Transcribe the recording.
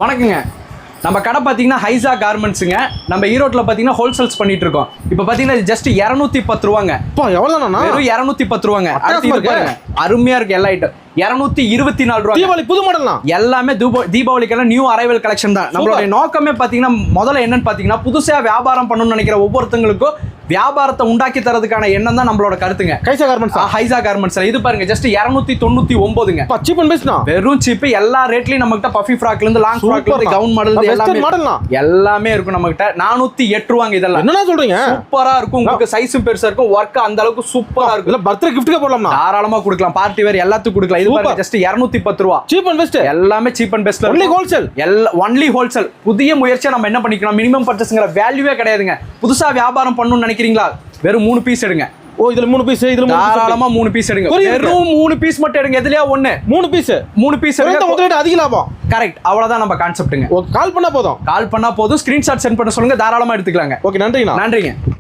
வணக்கங்க. நம்ம கடை பார்த்தீங்கன்னா ஹைசா கார்மெண்ட்ஸுங்க. நம்ம ஈரோட்டில் பார்த்தீங்கன்னா ஹோல்சேல்ஸ் பண்ணிட்டு இருக்கோம். இப்போ பார்த்தீங்கன்னா ஜஸ்ட் 210 ரூபாங்க. எவ்வளோண்ணா? வெறும் 210 ரூபாங்க. அடுத்து இது பாருங்க, அருமையா இருக்கு எல்லா ஐட்டம். 224 ரூபா. தீபாவளி புது மாடல் எல்லாமே தீபாவளிக்கெல்லாம் நியூ அரைவல் கலெக்ஷன் தான். நம்மளுடைய நோக்கமே பார்த்தீங்கன்னா முதல்ல என்னன்னு பார்த்தீங்கன்னா புதுசா வியாபாரம் பண்ணணும்னு நினைக்கிற ஒவ்வொருத்தங்களுக்கும் வியாபாரத்தை உண்டாக்கி தரதுக்கான எண்ணம் தான் நம்மளோட கருத்துங்க. ஹைசா கார்மெண்ட்ஸ் இது பாருங்க ஜஸ்ட் 299ங்க. Cheap and best. வெறும் சீப். எல்லா ரேட்லயும் நம்ம கிட்ட பஃபி ஃப்ராக்ல இருந்து லாங் ஃப்ராக்ல இருந்து கவுன் மாடல் எல்லாமே இருக்கும் நம்ம கிட்ட. 408 ரூபாங்க. இதெல்லாம் என்ன சொல்றீங்க? சூப்பரா இருக்கும். உங்களுக்கு சைஸும் பெருசா இருக்கும். வர்க் அந்த அளவுக்கு சூப்பரா இருக்கும். இல்ல பர்த்டே கிஃப்ட்க்கு போடலாமா? தாராளமா கொடுக்கலாம். பார்ட்டி வேர் எல்லாத்துக்கும் கொடுக்கலாம். இது பாருங்க ஜஸ்ட் 210 ரூபாய். Cheap and best. எல்லாமே சீப் அண்ட் பெஸ்ட்ல. Only wholesale. Only wholesale. புதிய முயற்சியை நம்ம என்ன பண்ணிக்கலாம்? மினிமம் பர்ச்சேஸ்ங்கற வேல்யூவே கிடையாதுங்க. புதுசா வியாபாரம் பண்ணணும்னு நினைக்கிறீங்களா? வெறும் 3 பீஸ் எடுங்க. இதுல 3 பீஸ், இதுல தாராளமா 3 பீஸ் எடுங்க. வெறும் 3 பீஸ் மட்டும் எடுங்க. எதுலயா ஒண்ணு 3 பீஸ் எடுங்க. முதலீடு அதிக லாபம். கரெக்ட். அவ்வளவுதான் நம்ம கான்செப்ட்ங்க. கால் பண்ணா போதும். ஸ்கிரீன்ஷாட் சென்ட் பண்ண சொல்லுங்க. தாராளமா எடுத்துக்கலாங்க. ஓகே, நன்றிங்க. நன்றிங்க.